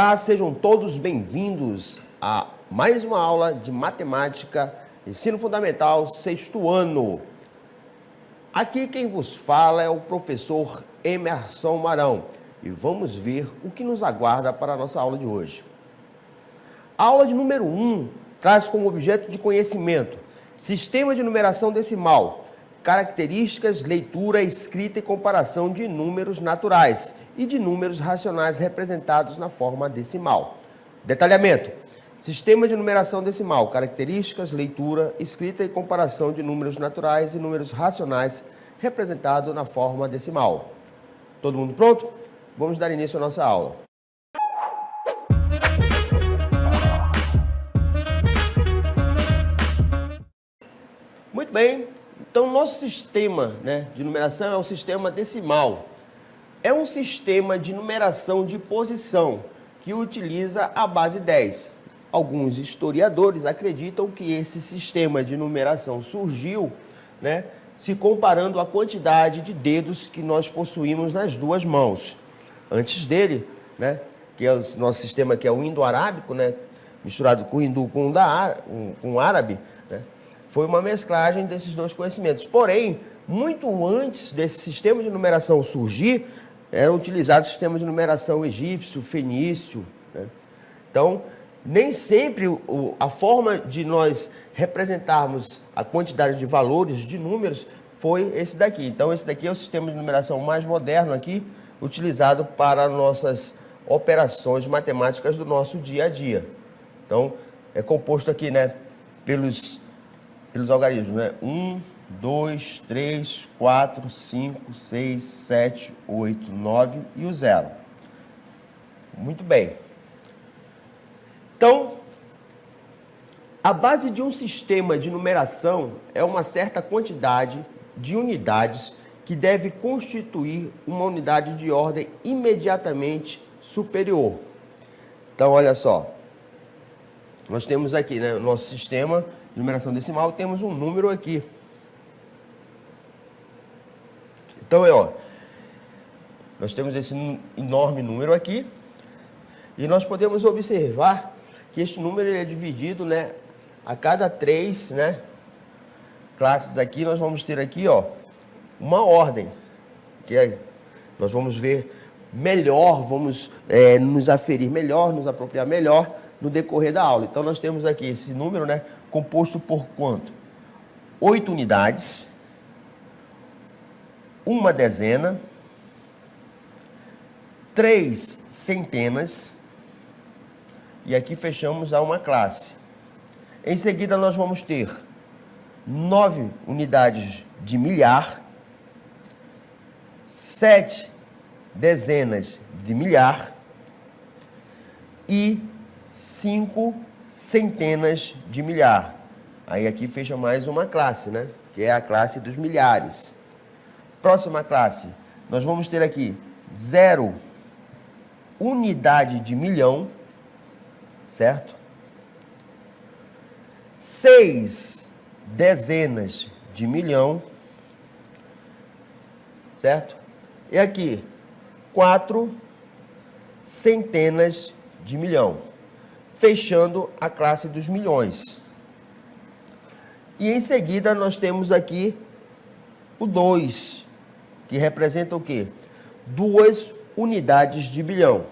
Olá, sejam todos bem-vindos a mais uma aula de matemática, ensino fundamental, sexto ano. Aqui quem vos fala é o professor Emerson Marão e vamos ver o que nos aguarda para a nossa aula de hoje. A aula de número 1 traz como objeto de conhecimento sistema de numeração decimal, características, leitura, escrita e comparação de números naturais e de números racionais representados na forma decimal. Detalhamento: sistema de numeração decimal, características, leitura, escrita e comparação de números naturais e números racionais representados na forma decimal. Todo mundo pronto? Vamos dar início à nossa aula. Muito bem, então nosso sistema de numeração é o sistema decimal. É um sistema de numeração de posição que utiliza a base 10. Alguns historiadores acreditam que esse sistema de numeração surgiu, se comparando a quantidade de dedos que nós possuímos nas duas mãos. Antes dele, que é o nosso sistema que é o indo-arábico, misturado com o hindu com o árabe, foi uma mesclagem desses dois conhecimentos. Porém, muito antes desse sistema de numeração surgir, era utilizado o sistema de numeração egípcio, fenício. Então, nem sempre a forma de nós representarmos a quantidade de valores, de números, foi esse daqui. Então, esse daqui é o sistema de numeração mais moderno aqui, utilizado para nossas operações matemáticas do nosso dia a dia. Então, é composto aqui, pelos algarismos, 1, 2, 3, 4, 5, 6, 7, 8, 9 e o 0. Muito bem. Então, a base de um sistema de numeração é uma certa quantidade de unidades que deve constituir uma unidade de ordem imediatamente superior. Então, olha só. Nós temos aqui, no nosso sistema de numeração decimal, temos um número aqui. Então, nós temos esse enorme número aqui e nós podemos observar que este número é dividido, a cada 3, classes aqui, nós vamos ter aqui, uma ordem, nós vamos ver melhor, vamos nos aferir melhor, nos apropriar melhor no decorrer da aula. Então, nós temos aqui esse número, composto por quanto? 8 unidades, uma dezena, 3 centenas, e aqui fechamos a uma classe. Em seguida, nós vamos ter 9 unidades de milhar, 7 dezenas de milhar e 5 centenas de milhar. Aí aqui fecha mais uma classe, que é a classe dos milhares. Próxima classe, nós vamos ter aqui 0 unidade de milhão, certo? 6 dezenas de milhão, certo? E aqui, 4 centenas de milhão, fechando a classe dos milhões. E em seguida nós temos aqui o 2, que representa o quê? 2 unidades de bilhão.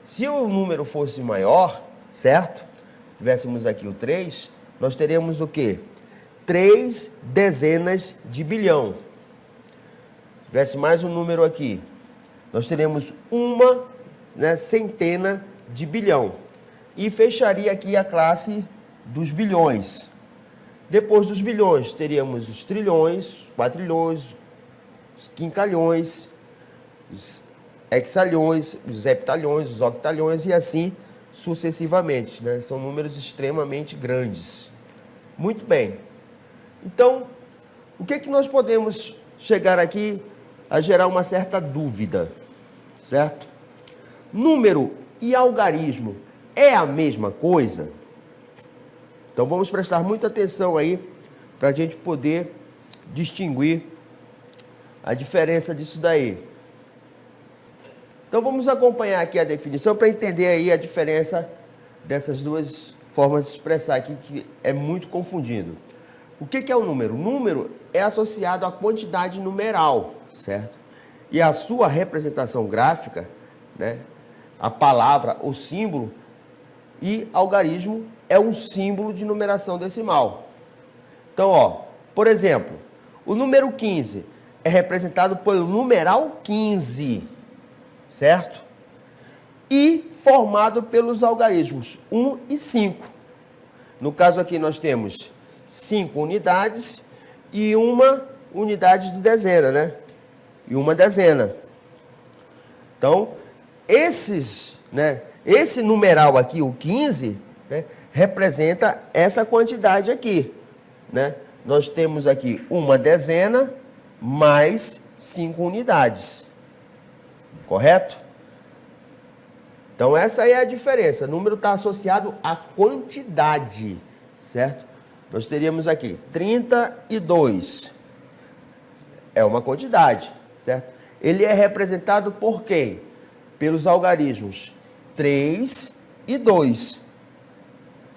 Se o número fosse maior, certo? Tivéssemos aqui o 3, nós teríamos o quê? 3 dezenas de bilhão. Tivesse mais um número aqui, nós teremos uma centena de bilhão. E fecharia aqui a classe dos bilhões. Depois dos bilhões, teríamos os trilhões, os quatrilhões, os quincalhões, os hexalhões, os heptalhões, os octalhões e assim sucessivamente. São números extremamente grandes. Muito bem. Então, o que nós podemos chegar aqui a gerar uma certa dúvida, certo? Número e algarismo é a mesma coisa? Então, vamos prestar muita atenção aí para a gente poder distinguir a diferença disso daí. Então vamos acompanhar aqui a definição para entender aí a diferença dessas duas formas de expressar aqui, que é muito confundido. O que é o número? O número é associado à quantidade numeral, certo? E a sua representação gráfica, né, a palavra, o símbolo, e algarismo é um símbolo de numeração decimal. Então, ó, por exemplo, o número 15 é representado pelo numeral 15, certo? E formado pelos algarismos 1 e 5. No caso aqui nós temos 5 unidades e uma unidade de dezena, né? E uma dezena. Então, esse numeral aqui, o 15, né, representa essa quantidade aqui, né? Nós temos aqui uma dezena mais 5 unidades. Correto? Então, essa é a diferença. O número está associado à quantidade, certo? Nós teríamos aqui 32. É uma quantidade, certo? Ele é representado por quem? Pelos algarismos 3 e 2.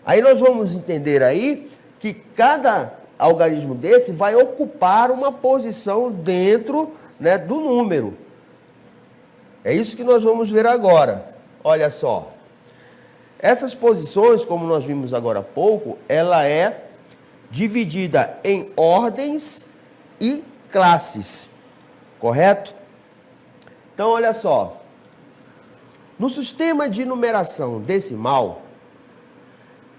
Aí nós vamos entender aí que cada algarismo desse vai ocupar uma posição dentro, né, do número. É isso que nós vamos ver agora. Olha só. Essas posições, como nós vimos agora há pouco, ela é dividida em ordens e classes. Correto? Então, olha só. No sistema de numeração decimal,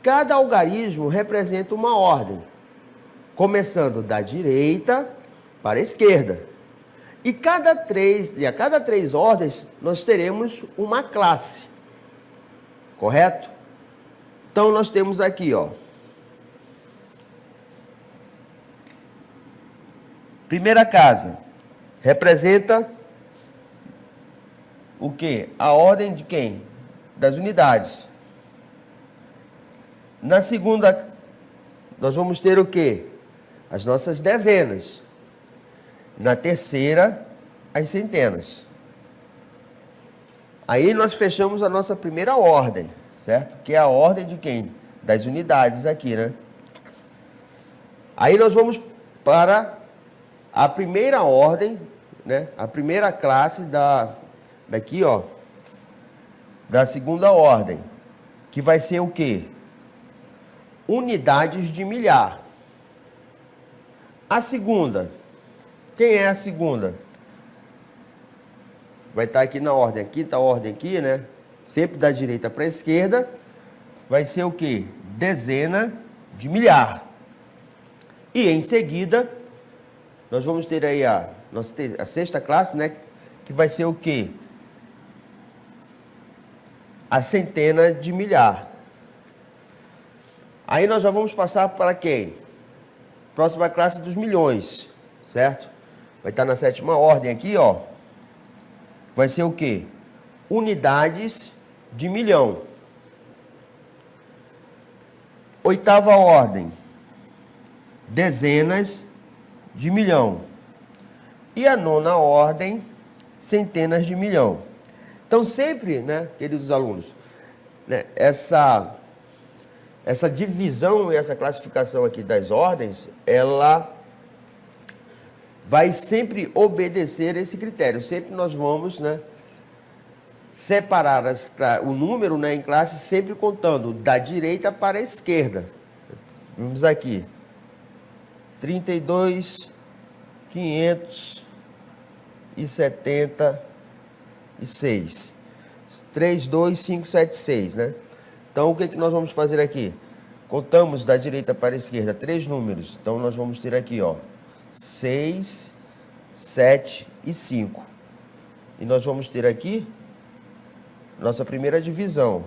cada algarismo representa uma ordem, começando da direita para a esquerda. E a cada três ordens, nós teremos uma classe. Correto? Então, nós temos aqui, ó. Primeira casa representa o quê? A ordem de quem? Das unidades. Na segunda, nós vamos ter o quê? As nossas dezenas. Na terceira, as centenas. Aí nós fechamos a nossa primeira ordem, certo? Que é a ordem de quem? Das unidades aqui, né? Aí nós vamos para a primeira ordem, né? A primeira classe daqui, ó, da segunda ordem, que vai ser o quê? Unidades de milhar. A segunda, quem é a segunda? Vai estar aqui na ordem, aqui está a ordem aqui, né? Sempre da direita para a esquerda, vai ser o quê? Dezena de milhar. E em seguida, nós vamos ter aí a sexta classe, né? Que vai ser o quê? A centena de milhar. Aí nós já vamos passar para quem? Próxima classe dos milhões, certo? Vai estar na sétima ordem aqui, ó. Vai ser o quê? Unidades de milhão. Oitava ordem. Dezenas de milhão. E a nona ordem, centenas de milhão. Então, sempre, né, queridos alunos, né, essa divisão e essa classificação aqui das ordens, ela vai sempre obedecer esse critério. Sempre nós vamos, né, separar o número, né, em classes, sempre contando da direita para a esquerda. Vamos aqui. 32.576. 32576, né? Então, o que nós vamos fazer aqui? Contamos da direita para a esquerda 3 números. Então, nós vamos ter aqui, ó, 6, 7 e 5. E nós vamos ter aqui nossa primeira divisão.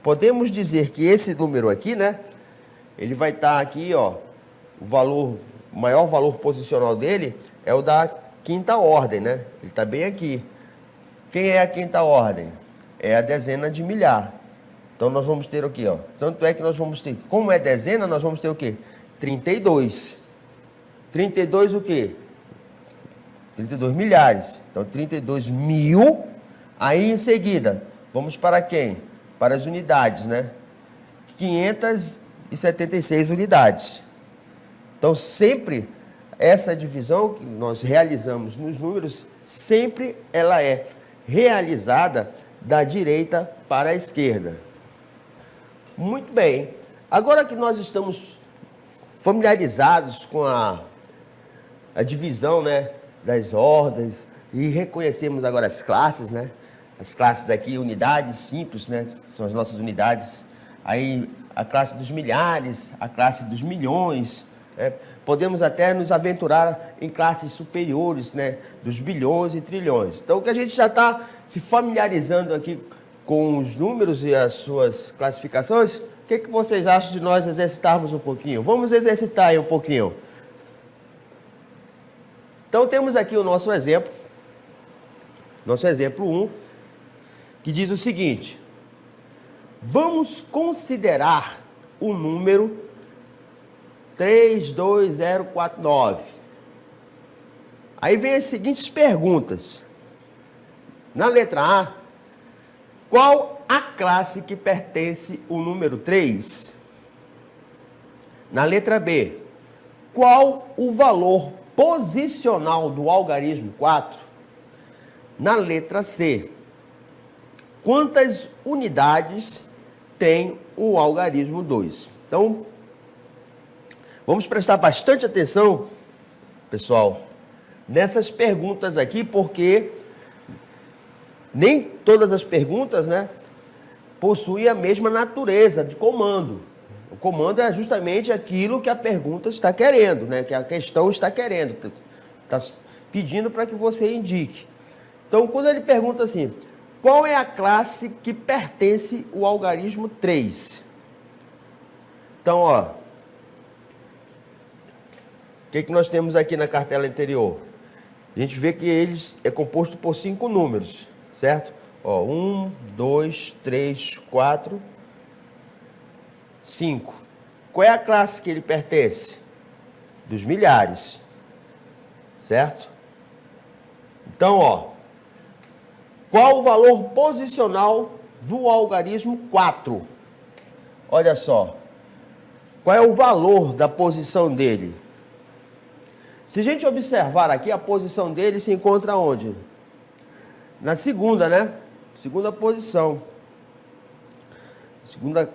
Podemos dizer que esse número aqui, né, ele vai estar aqui, ó, o maior valor posicional dele é o da quinta ordem, né? Ele está bem aqui. Quem é a quinta ordem? É a dezena de milhar. Então, nós vamos ter o quê, ó? Tanto é que nós vamos ter, como é dezena, nós vamos ter o quê? 32. 32 o quê? 32 milhares. Então, 32 mil, Aí, em seguida, vamos para quem? Para as unidades, né? 576 unidades. Então, sempre essa divisão que nós realizamos nos números, sempre ela é realizada da direita para a esquerda. Muito bem. Agora que nós estamos familiarizados com a divisão, né, das ordens e reconhecemos agora as classes, né? As classes aqui, unidades simples, né? São as nossas unidades. Aí a classe dos milhares, a classe dos milhões, né? Podemos até nos aventurar em classes superiores, né? Dos bilhões e trilhões. Então, o que a gente já está se familiarizando aqui com os números e as suas classificações, o que vocês acham de nós exercitarmos um pouquinho? Vamos exercitar aí um pouquinho. Então, temos aqui o nosso exemplo 1, que diz o seguinte: vamos considerar o número 32049. Aí vem as seguintes perguntas. Na letra A, qual a classe que pertence o número 3? Na letra B, qual o valor posicional do algarismo 4? Na letra C, quantas unidades tem o algarismo 2? Então, vamos prestar bastante atenção, pessoal, nessas perguntas aqui, porque nem todas as perguntas, né, possuem a mesma natureza de comando. O comando é justamente aquilo que a pergunta está querendo, né, que a questão está querendo, está pedindo para que você indique. Então, quando ele pergunta assim, qual é a classe que pertence o algarismo 3? Então, ó, o que nós temos aqui na cartela anterior? A gente vê que eles é composto por 5 números, certo? Ó, 1, 2, 3, 4, 5. Qual é a classe que ele pertence? Dos milhares, certo? Então, ó, qual o valor posicional do algarismo 4? Olha só. Qual é o valor da posição dele? Se a gente observar aqui, a posição dele se encontra onde? Na segunda, né? Segunda posição. Segunda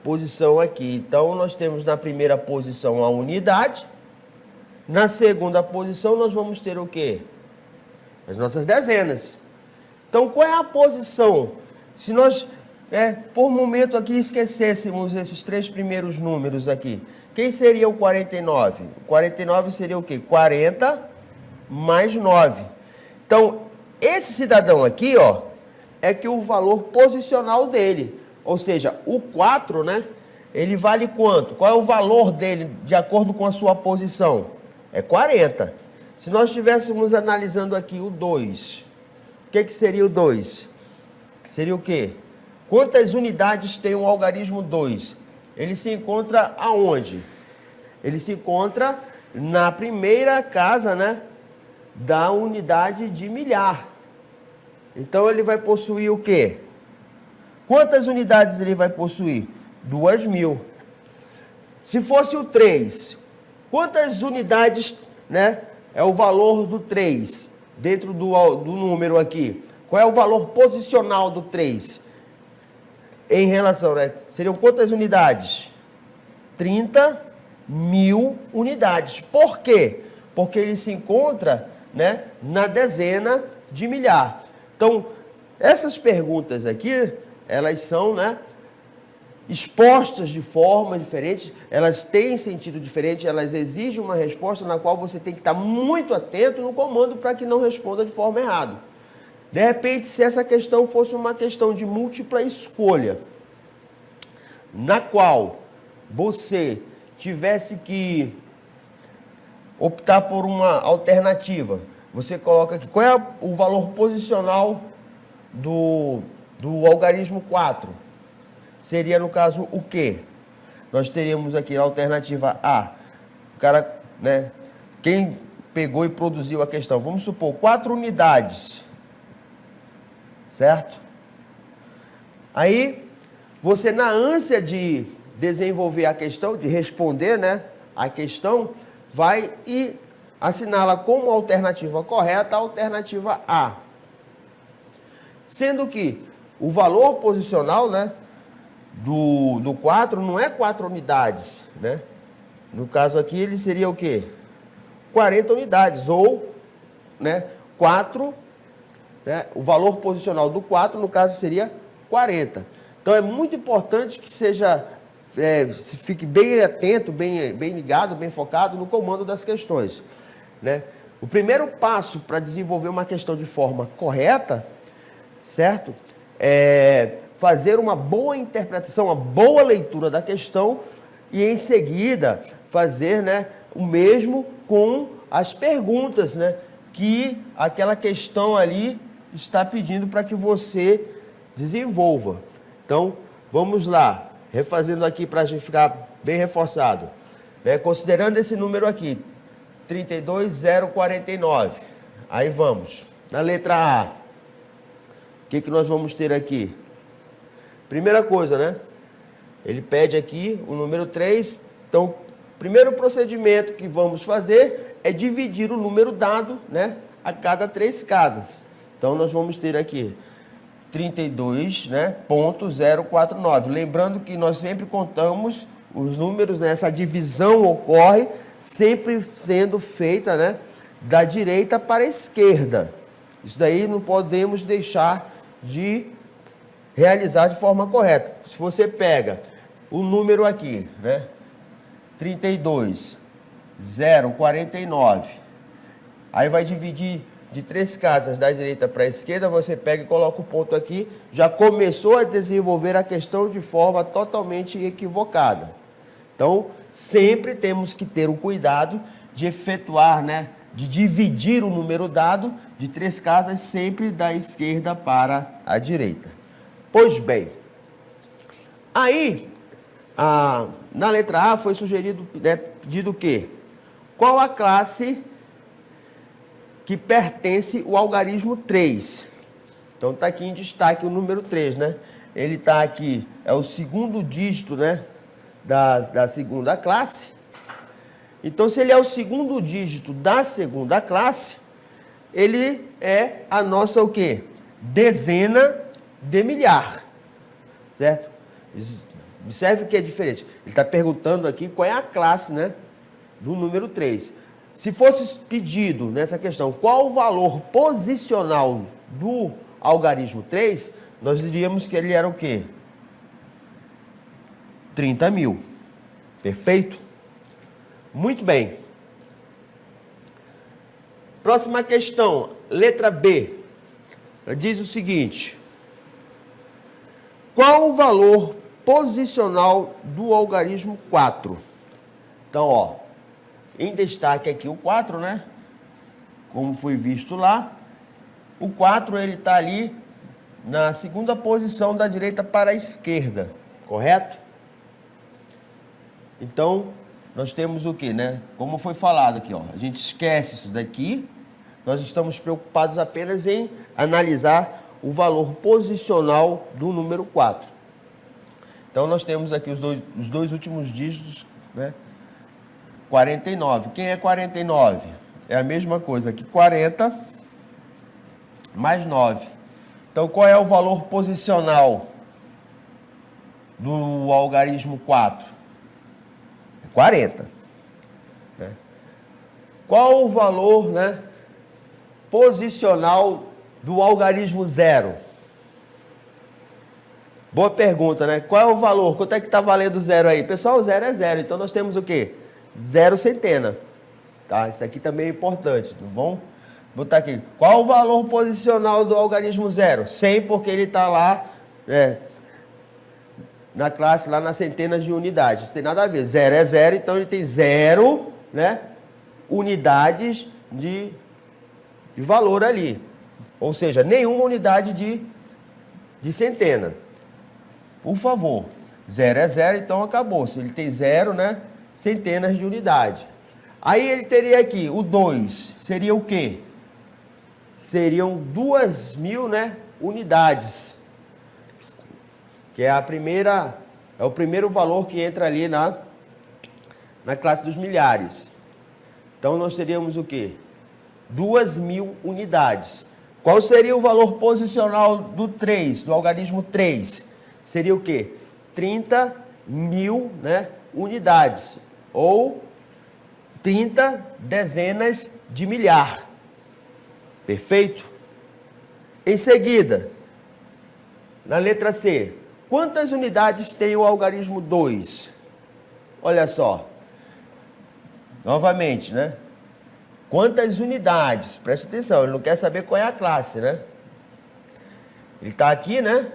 posição aqui. Então, nós temos na primeira posição a unidade. Na segunda posição, nós vamos ter o quê? As nossas dezenas. Então, qual é a posição? Se nós, por momento aqui, esquecêssemos esses 3 primeiros números aqui, quem seria o 49? O 49 seria o quê? 40 mais 9. Então, esse cidadão aqui, ó, é que o valor posicional dele, ou seja, o 4, né, ele vale quanto? Qual é o valor dele de acordo com a sua posição? É 40. Se nós estivéssemos analisando aqui o 2, o que seria o 2? Seria o quê? Quantas unidades tem o algarismo 2? Ele se encontra aonde? Ele se encontra na primeira casa, né, da unidade de milhar. Então, ele vai possuir o quê? Quantas unidades ele vai possuir? 2.000. Se fosse o 3, quantas unidades, né, é o valor do 3 dentro do número aqui? Qual é o valor posicional do 3? Em relação, né? Seriam quantas unidades? 30.000 unidades. Por quê? Porque ele se encontra, né, na dezena de milhar. Então, essas perguntas aqui, elas são, né, expostas de forma diferente, elas têm sentido diferente, elas exigem uma resposta na qual você tem que estar muito atento no comando para que não responda de forma errada. De repente, se essa questão fosse uma questão de múltipla escolha, na qual você tivesse que optar por uma alternativa, você coloca aqui, qual é o valor posicional do algarismo 4? Seria, no caso, o quê? Nós teríamos aqui a alternativa A. O cara, né, quem pegou e produziu a questão, vamos supor, 4 unidades. certo? Aí, você na ânsia de desenvolver a questão, de responder, né, a questão, vai e assinala como alternativa correta a alternativa A. Sendo que o valor posicional, né, do 4 não é 4 unidades, né? No caso aqui, ele seria o quê? 40 unidades, ou, né, 4, né, o valor posicional do 4, no caso, seria 40. Então, é muito importante que seja, fique bem atento, bem ligado, bem focado no comando das questões, né? O primeiro passo para desenvolver uma questão de forma correta, certo? É fazer uma boa interpretação, uma boa leitura da questão e, em seguida, fazer, né, o mesmo com as perguntas, né, que aquela questão ali está pedindo para que você desenvolva. Então, vamos lá, refazendo aqui para a gente ficar bem reforçado, né? Considerando esse número aqui, 32.049. Aí vamos, na letra A, o que nós vamos ter aqui? Primeira coisa, né? Ele pede aqui o número 3. Então, primeiro procedimento que vamos fazer é dividir o número dado, né, a cada 3 casas. Então, nós vamos ter aqui 32, né, ponto 049. Lembrando que nós sempre contamos os números, né, essa divisão ocorre sempre sendo feita, né, da direita para a esquerda. Isso daí não podemos deixar de realizar de forma correta. Se você pega o número aqui, né, 32.049, aí vai dividir de 3 casas da direita para a esquerda, você pega e coloca o ponto aqui, já começou a desenvolver a questão de forma totalmente equivocada. Então, sempre temos que ter o cuidado de efetuar, né, de dividir o número dado de 3 casas sempre da esquerda para a direita. Pois bem, aí, na letra A foi sugerido, né, pedido o quê? Qual a classe que pertence ao algarismo 3? Então, está aqui em destaque o número 3, né? Ele está aqui, é o segundo dígito, né, da segunda classe. Então, se ele é o segundo dígito da segunda classe, ele é a nossa o quê? Dezena de milhar, certo? Observe que é diferente. Ele está perguntando aqui qual é a classe, né, do número 3. Se fosse pedido nessa questão qual o valor posicional do algarismo 3, nós diríamos que ele era o quê? 30.000. Perfeito? Muito bem. Próxima questão, letra B. Diz o seguinte: qual o valor posicional do algarismo 4? Então, ó, em destaque aqui o 4, né? Como foi visto lá. O 4, ele está ali na segunda posição da direita para a esquerda, correto? Então, nós temos o que, né? Como foi falado aqui, ó, a gente esquece isso daqui. Nós estamos preocupados apenas em analisar o valor posicional do número 4. Então, nós temos aqui os dois últimos dígitos, né? 49. Quem é 49? É a mesma coisa que 40 mais 9. Então, qual é o valor posicional do algarismo 4? É 40. Né? Qual o valor, né, posicional do algarismo 0? Boa pergunta, né? Qual é o valor? Quanto é que está valendo 0 aí? Pessoal, 0 é 0. Então, nós temos o quê? 0 centena. Tá? Isso aqui também é importante, tá bom? Vou botar aqui. Qual o valor posicional do algarismo 0? 100, porque ele está lá, na classe, lá nas centenas de unidades. Não tem nada a ver. 0 é 0, então ele tem 0, né, unidades de valor ali. Ou seja, nenhuma unidade de centena. Por favor. 0 é 0, então acabou. Se ele tem 0, né, centenas de unidade. Aí ele teria aqui o 2. Seria o quê? Seriam 2.000, né, unidades, que é o primeiro valor que entra ali na classe dos milhares. Então, nós teríamos o quê? 2.000 unidades. Qual seria o valor posicional do 3, do algarismo 3? Seria o quê? 30.000, né, unidades, ou 30 dezenas de milhar. Perfeito? Em seguida, na letra C, quantas unidades tem o algarismo 2? Olha só. Novamente, né? Quantas unidades? Presta atenção, ele não quer saber qual é a classe, né? Ele está aqui, né?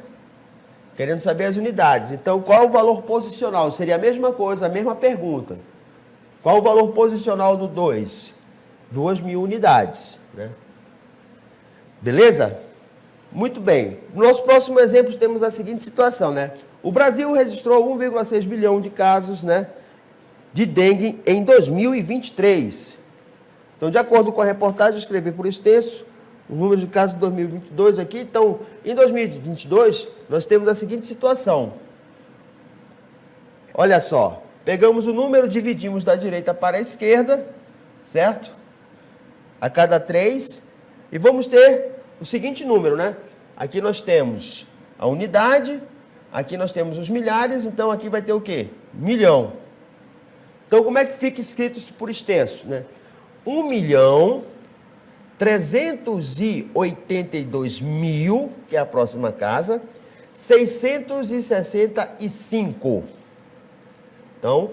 Querendo saber as unidades. Então, qual o valor posicional? Seria a mesma coisa, a mesma pergunta. Qual o valor posicional do 2? 2.000 unidades, né? Beleza? Muito bem. No nosso próximo exemplo, temos a seguinte situação, né? O Brasil registrou 1,6 bilhão de casos, né, de dengue em 2023. Então, de acordo com a reportagem, eu escrevi por extenso o número de casos de 2022 aqui. Então, em 2022, nós temos a seguinte situação. Olha só, pegamos o número, dividimos da direita para a esquerda, certo? A cada 3, e vamos ter o seguinte número, né? Aqui nós temos a unidade, aqui nós temos os milhares, então aqui vai ter o quê? Milhão. Então, como é que fica escrito isso por extenso, né? 1.382.000, que é a próxima casa, 665. Então,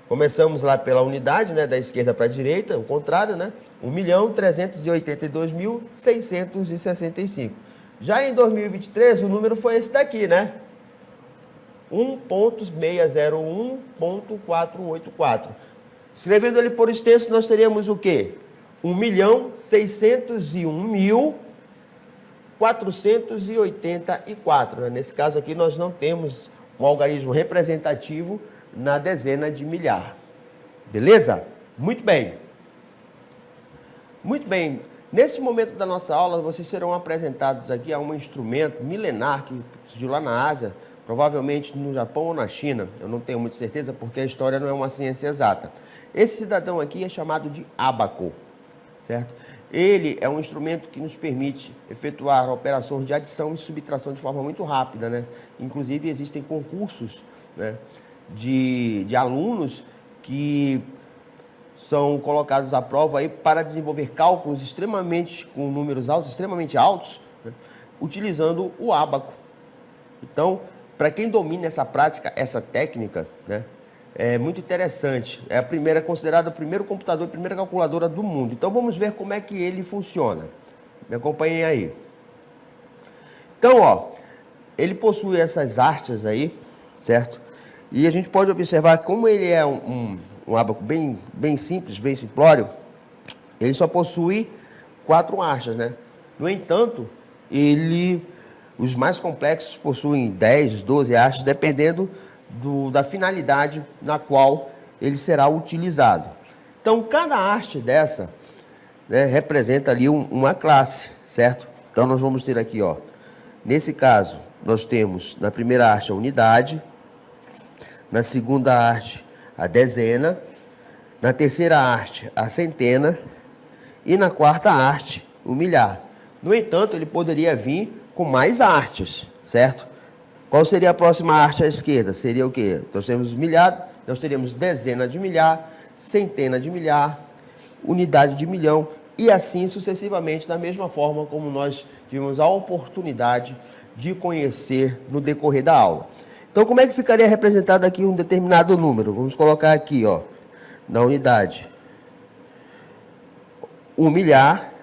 começamos lá pela unidade, né, da esquerda para a direita, o contrário, né? 1.382.665. Já em 2023, o número foi esse daqui, né? 1.601.484. Escrevendo ele por extenso, nós teríamos o quê? 1.601.484. Né? Nesse caso aqui, nós não temos um algarismo representativo na dezena de milhar. Beleza? Muito bem. Muito bem. Nesse momento da nossa aula, vocês serão apresentados aqui a um instrumento milenar que surgiu lá na Ásia, provavelmente no Japão ou na China. Eu não tenho muita certeza porque a história não é uma ciência exata. Esse cidadão aqui é chamado de ábaco, certo? Ele é um instrumento que nos permite efetuar operações de adição e subtração de forma muito rápida, né? Inclusive, existem concursos, né, de alunos que são colocados à prova aí para desenvolver cálculos com números altos, extremamente altos, né, utilizando o ábaco. Então, para quem domina essa prática, essa técnica, né, é muito interessante. É considerada o primeiro computador, a primeira calculadora do mundo. Então, vamos ver como é que ele funciona. Me acompanhem aí. Então, ó, ele possui essas hastes aí, certo? E a gente pode observar como ele é um ábaco bem simples, bem simplório. Ele só possui 4 hastes, né? No entanto, os mais complexos possuem 10, 12 hastes, dependendo da finalidade na qual ele será utilizado. Então, cada haste dessa, né, representa ali uma classe, certo? Então, nós vamos ter aqui, ó, nesse caso, nós temos na primeira haste a unidade, na segunda haste a dezena, na terceira haste a centena e na quarta haste o milhar. No entanto, ele poderia vir com mais hastes, certo? Qual seria a próxima haste à esquerda? Seria o quê? Nós temos milhar, nós teríamos dezena de milhar, centena de milhar, unidade de milhão e assim sucessivamente, da mesma forma como nós tivemos a oportunidade de conhecer no decorrer da aula. Então, como é que ficaria representado aqui um determinado número? Vamos colocar aqui, ó, na unidade. 1 milhar,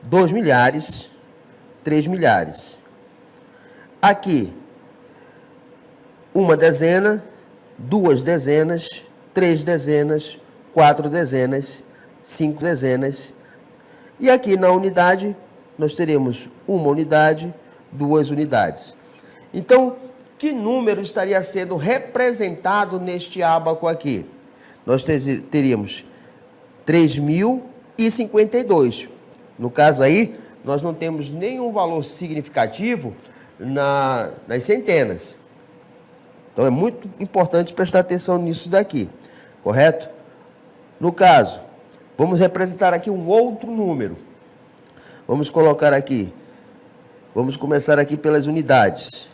2 milhares, 3 milhares. Aqui, 1 dezena, 2 dezenas, 3 dezenas, 4 dezenas, 5 dezenas. E aqui na unidade, nós teremos 1 unidade, 2 unidades. Então, que número estaria sendo representado neste ábaco aqui? Nós teríamos 3.052. No caso aí, nós não temos nenhum valor significativo nas centenas. Então, é muito importante prestar atenção nisso daqui, correto? No caso, vamos representar aqui um outro número. Vamos colocar aqui, vamos começar aqui pelas unidades.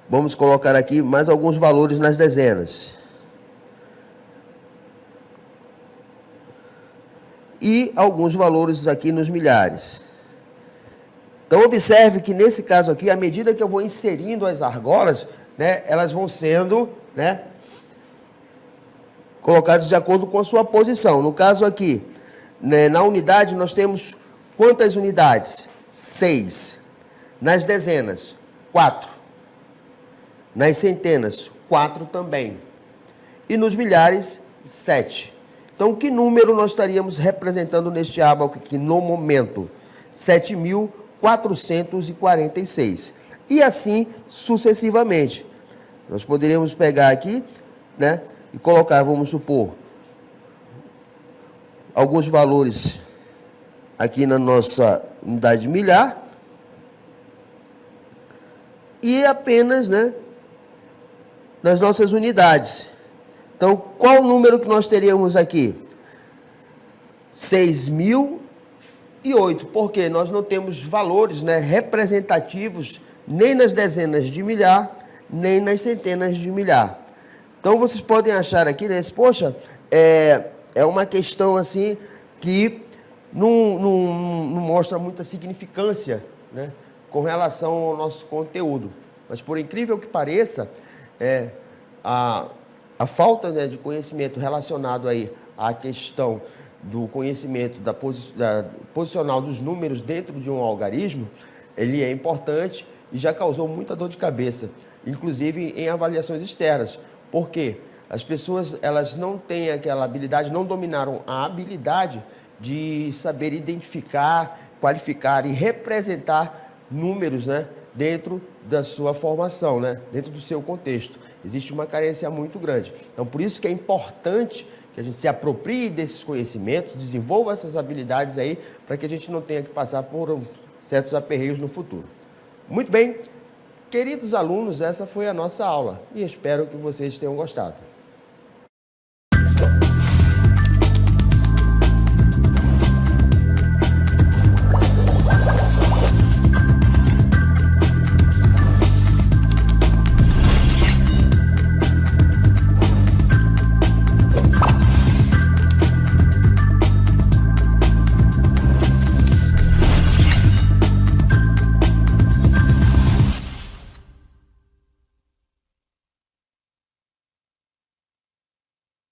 Vamos colocar aqui mais alguns valores nas dezenas. E alguns valores aqui nos milhares. Então, observe que nesse caso aqui, à medida que eu vou inserindo as argolas, né, elas vão sendo, né, colocadas de acordo com a sua posição. No caso aqui, né, na unidade, nós temos quantas unidades? 6. Nas dezenas, 4. Nas centenas, 4 também. E nos milhares, 7. Então, que número nós estaríamos representando neste abaco aqui no momento? 7.446. E assim sucessivamente. Nós poderíamos pegar aqui, né, e colocar, vamos supor, alguns valores aqui na nossa unidade milhar. E apenas, né, nas nossas unidades. Então, qual o número que nós teríamos aqui? 6.008, porque nós não temos valores, né, representativos nem nas dezenas de milhar, nem nas centenas de milhar. Então, vocês podem achar aqui, né, poxa, é uma questão assim que não mostra muita significância, né, com relação ao nosso conteúdo. Mas, por incrível que pareça, a falta, né, de conhecimento relacionado aí à questão do conhecimento posicional dos números dentro de um algarismo, ele é importante e já causou muita dor de cabeça, inclusive em avaliações externas. Por quê? As pessoas, elas não têm aquela habilidade, não dominaram a habilidade de saber identificar, qualificar e representar números, né, dentro da sua formação, né, dentro do seu contexto. Existe uma carência muito grande. Então, por isso que é importante que a gente se aproprie desses conhecimentos, desenvolva essas habilidades aí, para que a gente não tenha que passar por certos aperreios no futuro. Muito bem, queridos alunos, essa foi a nossa aula e espero que vocês tenham gostado.